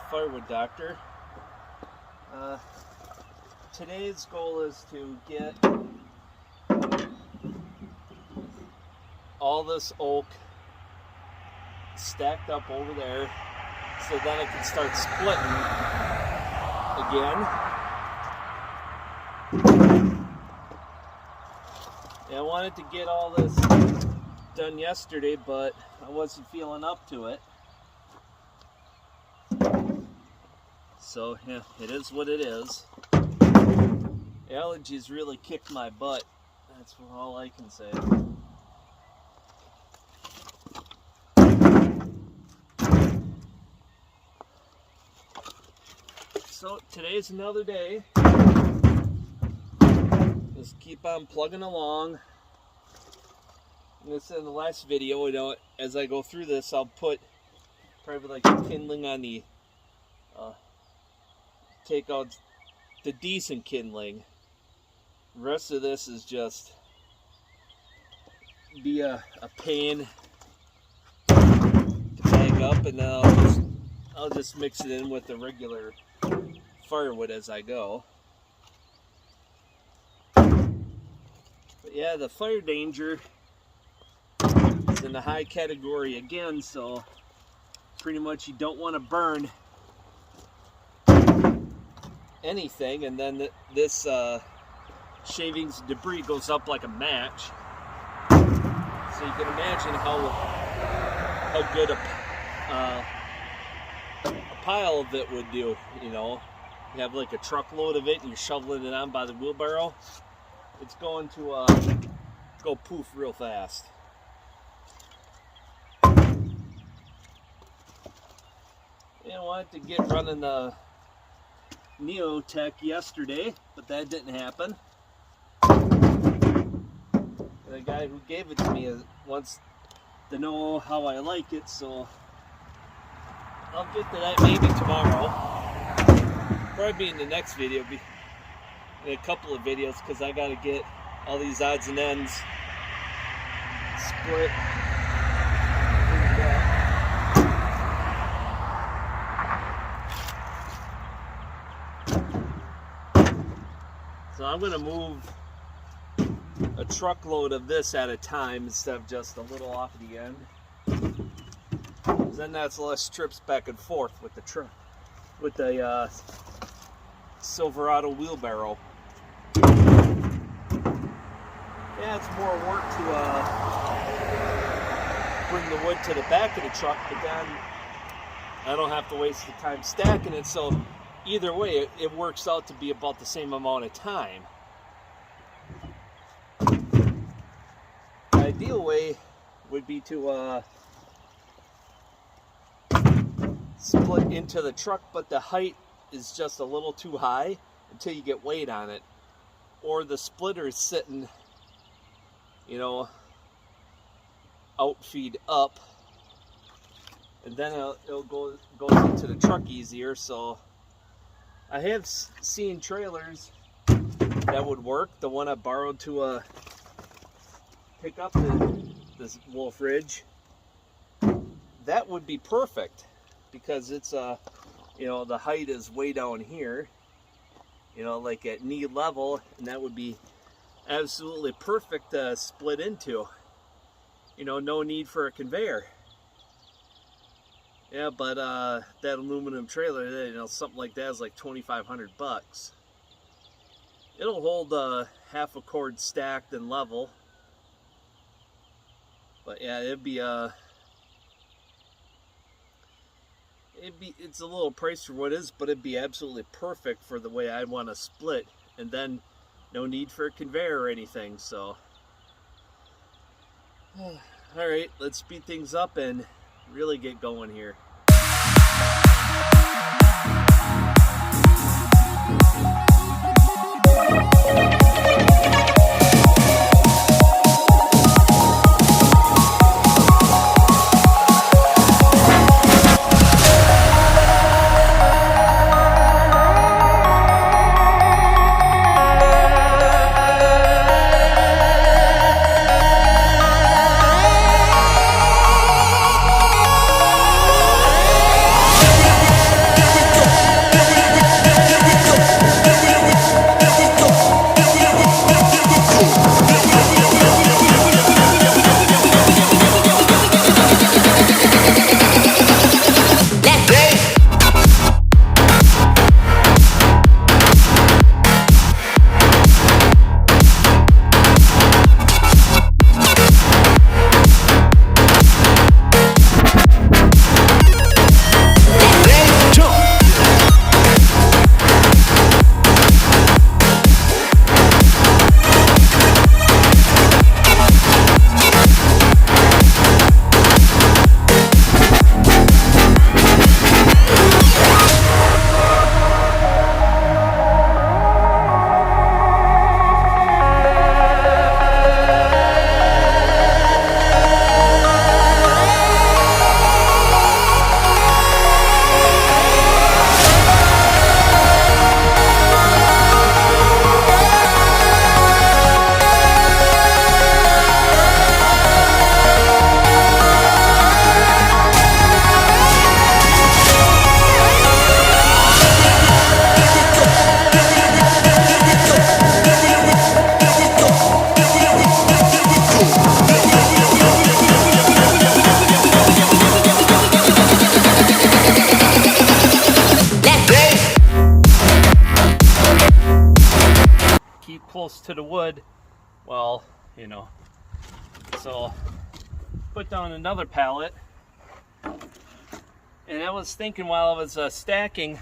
Firewood Doctor. Today's goal is to get all this oak stacked up over there so then I can start splitting again. And I wanted to get all this done yesterday, but I wasn't feeling up to it. So yeah, it is what it is. Allergies really kicked my butt. That's all I can say. So today's another day. Just keep on plugging along. This in the last video, you know, as I go through this, I'll put probably like kindling on the take out the decent kindling. The rest of this is just be a pain to bag up, and then I'll just mix it in with the regular firewood as I go. But yeah, the fire danger is in the high category again, so pretty much you don't want to burn anything, and then this shavings debris goes up like a match. So you can imagine how good a pile of it would do. You know, you have like a truckload of it and you're shoveling it on by the wheelbarrow. It's going to go poof real fast. And I wanted to get running the Neotech yesterday, but that didn't happen. The guy who gave it to me wants to know how I like it, so I'll get to that maybe tomorrow. Probably be in the next video, in a couple of videos, because I got to get all these odds and ends split. So I'm going to move a truckload of this at a time instead of just a little off the end. Then that's less trips back and forth with the truck, with the Silverado wheelbarrow. Yeah, it's more work to bring the wood to the back of the truck, but then I don't have to waste the time stacking it, so either way, it works out to be about the same amount of time. The ideal way would be to split into the truck, but the height is just a little too high until you get weight on it. Or the splitter is sitting, you know, outfeed up, and then it'll goes into the truck easier. So I have seen trailers that would work. The one I borrowed to pick up this Wolf Ridge, that would be perfect because it's you know, the height is way down here, you know, like at knee level, and that would be absolutely perfect to split into. You know, no need for a conveyor. Yeah, but that aluminum trailer, you know, something like that is like $2,500. It'll hold half a cord stacked and level. But yeah, it's a little price for what it is, but it'd be absolutely perfect for the way I want to split, and then no need for a conveyor or anything. So all right, let's speed things up and really get going here. close to the wood, well, you know. So put down another pallet, and I was thinking while I was stacking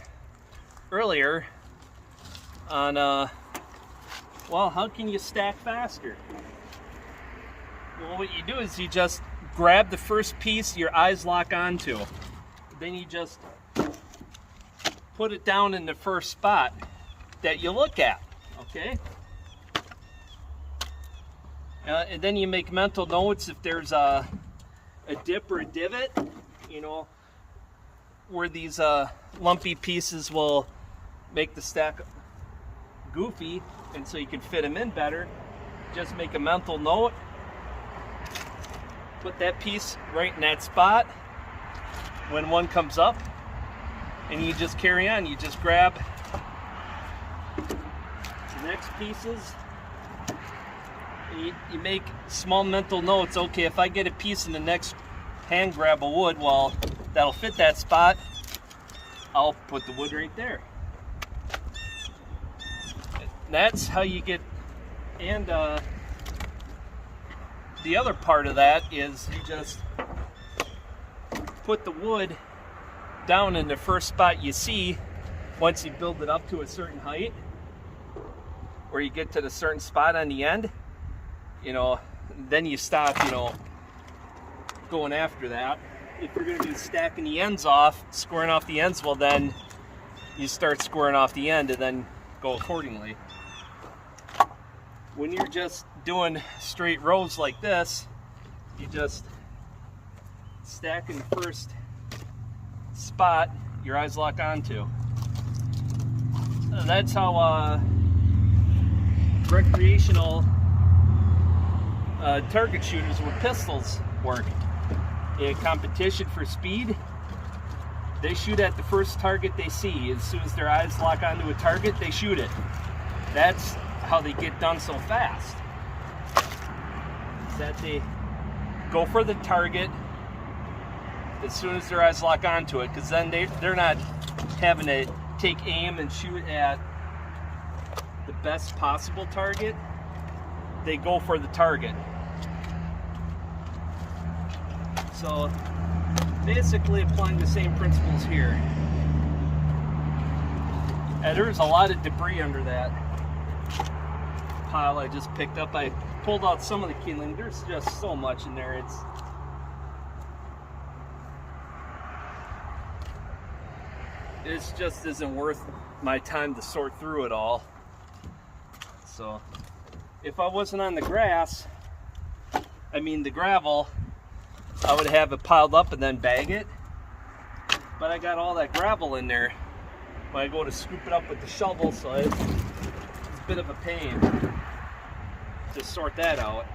earlier on, well, how can you stack faster? Well, what you do is you just grab the first piece your eyes lock onto. Then you just put it down in the first spot that you look at, okay? And then you make mental notes if there's a dip or a divot, you know, where these lumpy pieces will make the stack goofy, and so you can fit them in better. Just make a mental note. Put that piece right in that spot when one comes up, and you just carry on. You just grab the next pieces. You make small mental notes. Okay, if I get a piece in the next hand grab of wood, well, that'll fit that spot. I'll put the wood right there. That's how you get, and the other part of that is you just put the wood down in the first spot you see once you build it up to a certain height, or you get to the certain spot on the end, you know, then you stop, you know, going after that. If you're going to be stacking the ends off, squaring off the ends, well, then you start squaring off the end and then go accordingly. When you're just doing straight rows like this, you just stack in the first spot your eyes lock onto. That's how recreational target shooters with pistols work. In competition for speed, they shoot at the first target they see. As soon as their eyes lock onto a target, they shoot it. That's how they get done so fast. That they go for the target as soon as their eyes lock onto it, because then they're not having to take aim and shoot at the best possible target. They go for the target. So basically applying the same principles here. And there's a lot of debris under that pile I just picked up. I pulled out some of the kindling. There's just so much in there. It just isn't worth my time to sort through it all. So if I wasn't on the grass, the gravel, I would have it piled up and then bag it. But I got all that gravel in there when I go to scoop it up with the shovel, so it's a bit of a pain to sort that out.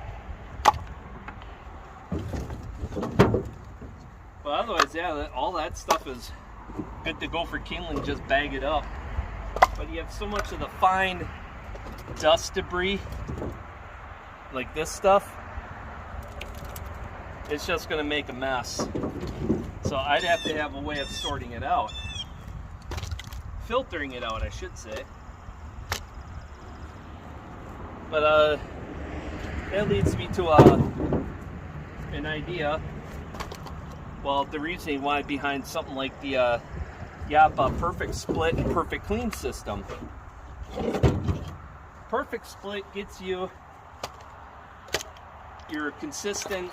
But otherwise, yeah, all that stuff is good to go for kindling. Just bag it up. But you have so much of the fine dust debris, like this stuff, it's just going to make a mess. So I'd have to have a way of sorting it out. Filtering it out, I should say. But that leads me to an idea. Well, the reasoning why behind something like the Yappa Perfect Split and Perfect Clean system. Perfect Split gets you your consistent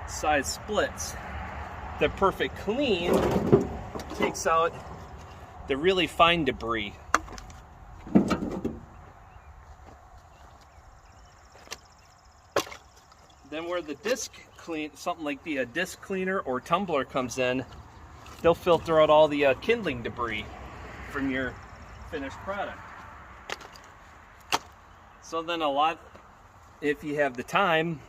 size splits. The Perfect Clean takes out the really fine debris. Then where the disc clean, something like the disc cleaner or tumbler comes in, they'll filter out all the kindling debris from your finished product. So then if you have the time,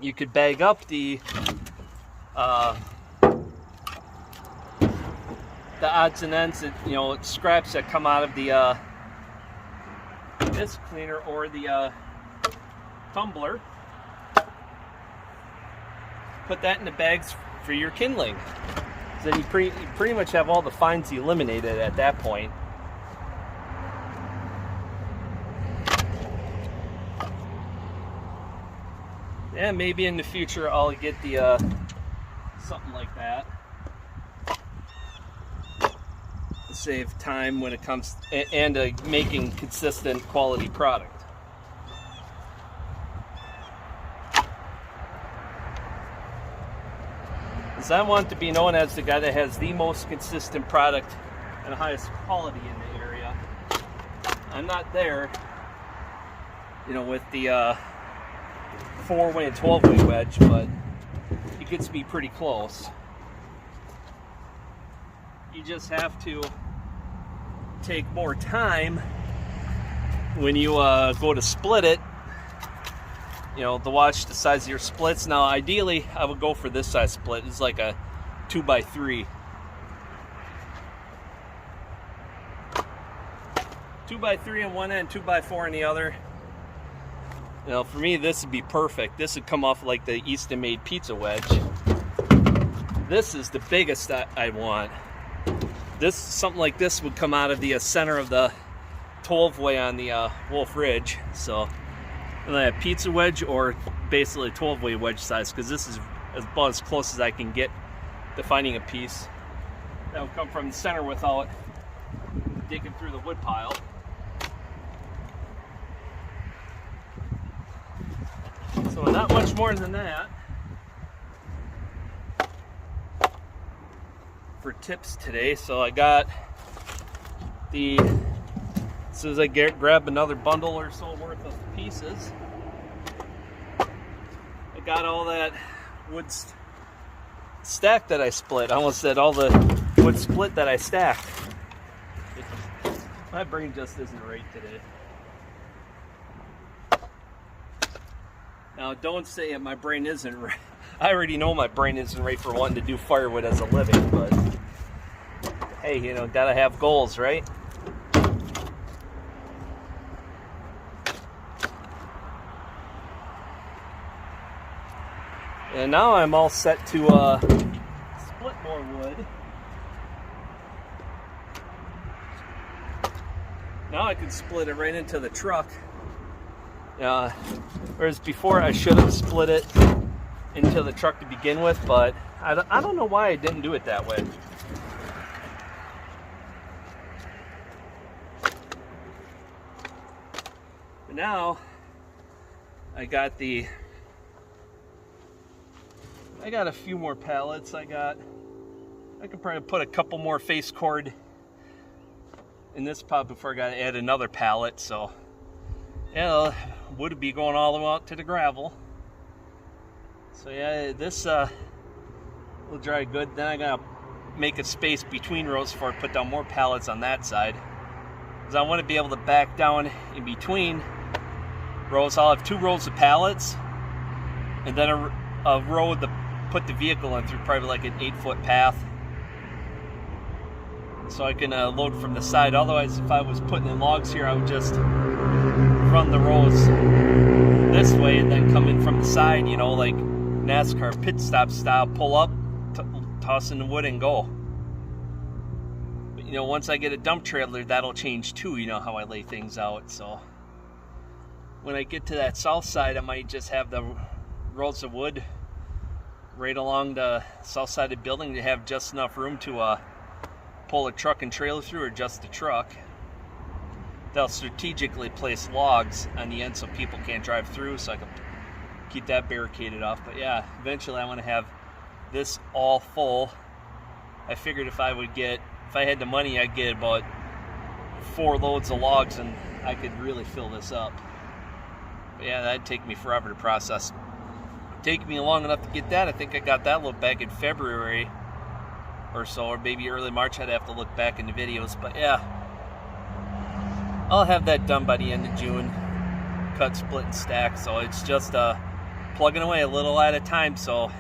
you could bag up the odds and ends, that, scraps that come out of the disc cleaner or the tumbler. Put that in the bags for your kindling. So then you pretty much have all the fines eliminated at that point. yeah, maybe in the future I'll get the something like that to save time when it comes and making consistent quality product. Because I want to be known as the guy that has the most consistent product and highest quality in the area. I'm not there, you know, with the 4-way and 12-way wedge, but it gets me pretty close. You just have to take more time when you go to split it, you know, to watch the size of your splits. Now ideally I would go for this size split. It's like a 2x3. 2x3 on one end, 2x4 on the other. You know, for me this would be perfect. This would come off like the Easton made pizza wedge. This is the biggest I want. This, something like this would come out of the center of the 12-way on the Wolf Ridge. So a pizza wedge or basically a 12-way wedge size, because this is about as close as I can get to finding a piece that will come from the center without digging through the wood pile. So not much more than that. For tips today, so I got the, as soon as I grab another bundle or so worth of pieces, I got all that wood stack that I split. I almost said all the wood split that I stacked. My brain just isn't right today. Now don't say my brain isn't right. I already know my brain isn't right for wanting to do firewood as a living, but hey, you know, gotta have goals, right? And now I'm all set to split more wood. Now I can split it right into the truck. Whereas before I should have split it into the truck to begin with, but I don't know why I didn't do it that way. But now I got a few more pallets. I could probably put a couple more face cord in this pod before I got to add another pallet. So yeah, wood be going all the way out to the gravel. So yeah, this will dry good. Then I gotta make a space between rows before I put down more pallets on that side, because I want to be able to back down in between rows. I'll have 2 rows of pallets and then a row to put the vehicle in through, probably like an 8-foot path, so I can load from the side. Otherwise, if I was putting in logs here, I would just run the rows this way and then come in from the side, you know, like NASCAR pit stop style, pull up, toss in the wood and go. But you know, once I get a dump trailer, that'll change too, you know, how I lay things out. So when I get to that south side, I might just have the rolls of wood right along the south side of the building to have just enough room to pull a truck and trailer through, or just a truck. They'll strategically place logs on the end so people can't drive through, so I can keep that barricaded off. But yeah, eventually I want to have this all full. I figured if I had the money, I'd get about 4 loads of logs and I could really fill this up. But yeah, that'd take me forever to process. Take me long enough to get that. I think I got that load back in February or so, or maybe early March. I'd have to look back in the videos, but yeah, I'll have that done by the end of June. Cut, split, and stack. So it's just plugging away a little at a time. So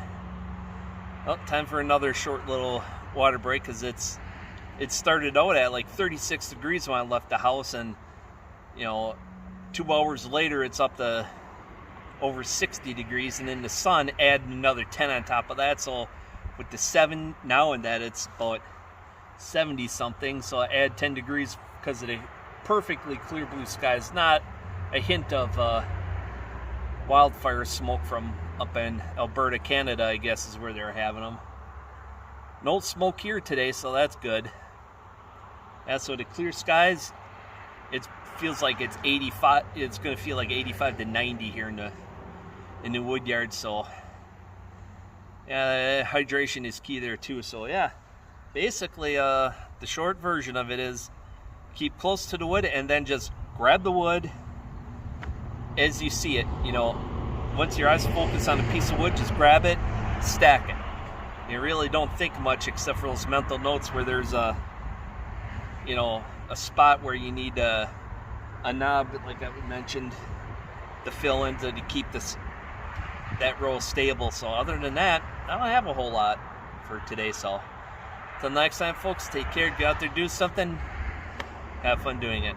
time for another short little water break, because it started out at like 36 degrees when I left the house, and you know, 2 hours later it's up to over 60 degrees, and in the sun add another 10 on top of that. So with the 7 now and that, it's about 70 something. So I add 10 degrees because of the perfectly clear blue skies, not a hint of wildfire smoke from up in Alberta, Canada, I guess is where they're having them. No smoke here today, so that's good. Yeah, so the clear skies, it feels like it's 85. It's going to feel like 85 to 90 here in the wood yard. So yeah, hydration is key there too. So yeah, basically the short version of it is keep close to the wood and then just grab the wood as you see it. You know, once your eyes focus on a piece of wood, just grab it, stack it. You really don't think much except for those mental notes where there's a spot where you need a knob, like I mentioned, to fill in to keep that row stable. So other than that, I don't have a whole lot for today. So until next time, folks, take care. Go out there, do something. Have fun doing it.